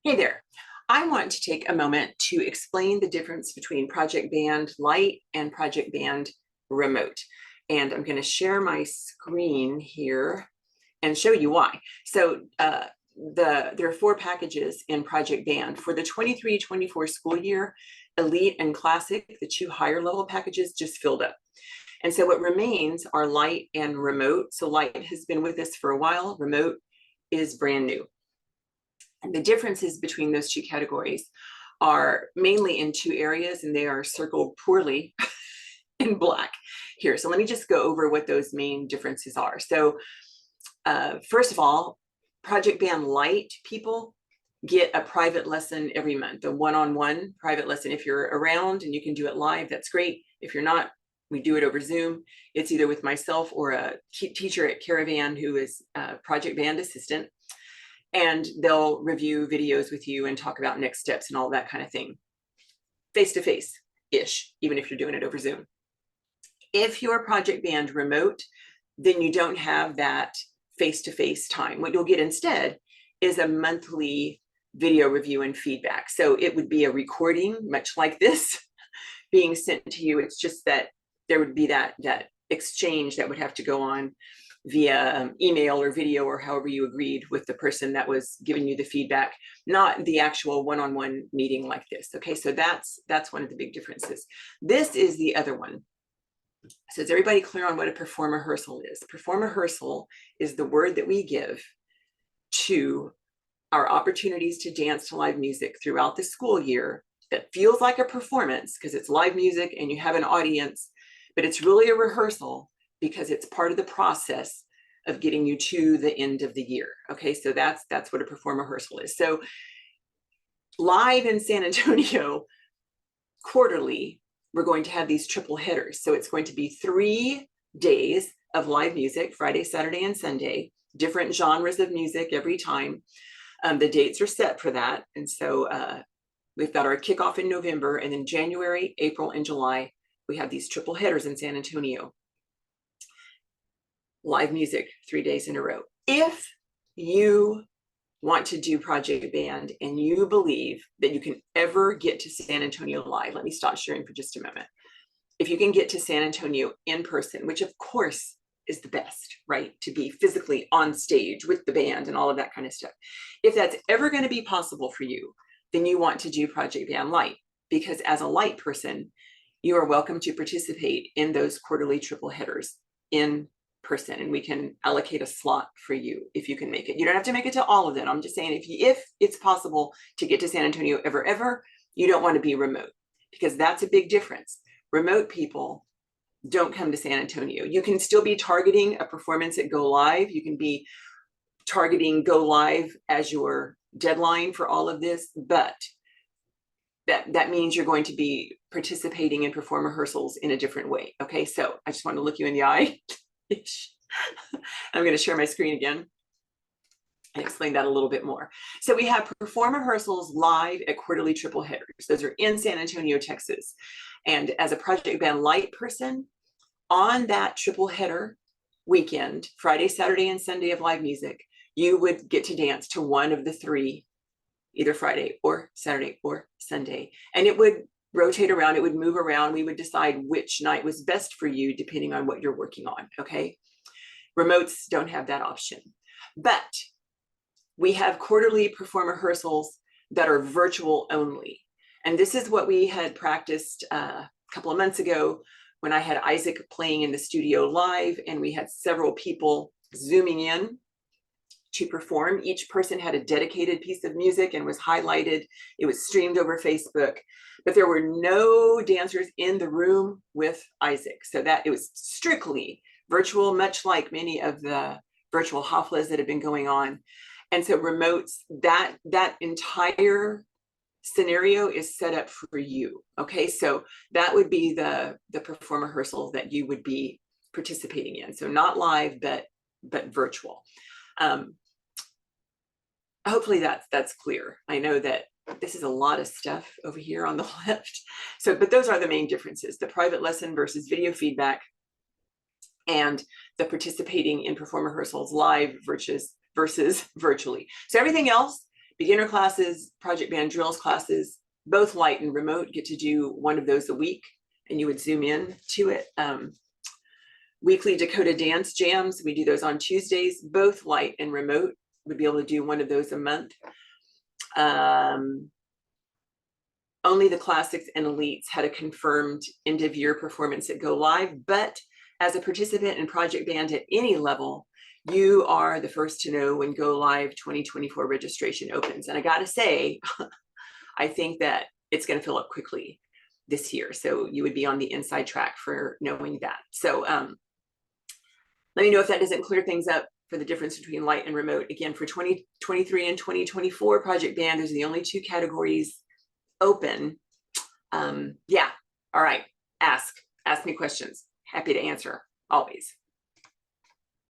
Hey there. I want to take a moment to explain the difference between Project Band Lite and Project Band Remote. And I'm going to share my screen here and show you why. So there are four packages in Project Band. For the 23-24 school year, Elite and Classic, the two higher level packages, just filled up. And so what remains are Lite and Remote. So Lite has been with us for a while. Remote is brand new. And the differences between those two categories are mainly in two areas, and they are circled poorly in black here. So let me just go over what those main differences are. So first of all, Project Band Lite people get a private lesson every month, a one-on-one private lesson. If you're around and you can do it live, that's great. If you're not, we do it over Zoom. It's either with myself or a teacher at Caravan who is a Project Band assistant. And they'll review videos with you and talk about next steps and all that kind of thing. Face-to-face-ish, even if you're doing it over Zoom. If you're Project Band Remote, then you don't have that face-to-face time. What you'll get instead is a monthly video review and feedback. So it would be a recording, much like this, being sent to you. It's just that there would be that exchange that would have to go on via email or video or however you agreed with the person that was giving you the feedback, not the actual one-on-one meeting like this. Okay, so that's one of the big differences. This is the other one. So is everybody clear on what a perform rehearsal is? Perform rehearsal is the word that we give to our opportunities to dance to live music throughout the school year that feels like a performance because it's live music and you have an audience, but it's really a rehearsal because it's part of the process of getting you to the end of the year. Okay, so that's what a perform rehearsal is. So live in San Antonio, quarterly, we're going to have these triple headers. So it's going to be 3 days of live music, Friday, Saturday, and Sunday, different genres of music every time. The dates are set for that. And so we've got our kickoff in November, and then January, April, and July, we have these triple headers in San Antonio. Live music 3 days in a row. If you want to do Project Band and you believe that you can ever get to San Antonio live, let me stop sharing for just a moment. If you can get to San Antonio in person, which of course is the best, right? To be physically on stage with the band and all of that kind of stuff. If that's ever going to be possible for you, then you want to do Project Band Lite, because as a Lite person, you are welcome to participate in those quarterly triple headers in person, and we can allocate a slot for you if you can make it. You don't have to make it to all of them. I'm just saying if it's possible to get to San Antonio ever, you don't want to be remote, because that's a big difference. Remote people don't come to San Antonio. You can still be targeting a performance at Go Live. You can be targeting Go Live as your deadline for all of this, but that means you're going to be participating in perform rehearsals in a different way. Okay, so I just want to look you in the eye. I'm going to share my screen again and explain that a little bit more. So we have perform rehearsals live at quarterly triple headers. Those are in San Antonio, Texas. And as a Project Band Lite person, on that triple header weekend, Friday, Saturday, and Sunday of live music, you would get to dance to one of the three, either Friday or Saturday or Sunday. And it would rotate around, it would move around. We would decide which night was best for you depending on what you're working on, okay? Remotes don't have that option. But we have quarterly perform rehearsals that are virtual only. And this is what we had practiced a couple of months ago when I had Isaac playing in the studio live, and we had several people zooming in to perform. Each person had a dedicated piece of music and was highlighted. It was streamed over Facebook, but there were no dancers in the room with Isaac. So that it was strictly virtual, much like many of the virtual haflas that have been going on. And so remotes, that entire scenario is set up for you. Okay, so that would be the perform rehearsal that you would be participating in. So not live, but virtual. Hopefully that's clear. I know that this is a lot of stuff over here on the left. So, but those are the main differences: the private lesson versus video feedback, and the participating in perform rehearsals live versus virtually. So everything else Beginner classes, project band drills classes, both Lite and Remote, get to do one of those a week, and you would zoom in to it. Weekly Dakota dance jams, we do those on Tuesdays. Both Lite and Remote would be able to do one of those a month. Only the classics and elites had a confirmed end of year performance at Go Live, but as a participant in project band at any level, you are the first to know when Go Live 2024 registration opens. And I gotta say, I think that it's gonna fill up quickly this year. So you would be on the inside track for knowing that. So let me know if that doesn't clear things up for the difference between Lite and Remote. Again, for 2023 and 2024 project band, those are the only two categories open. Yeah, all right, ask me questions. Happy to answer, always.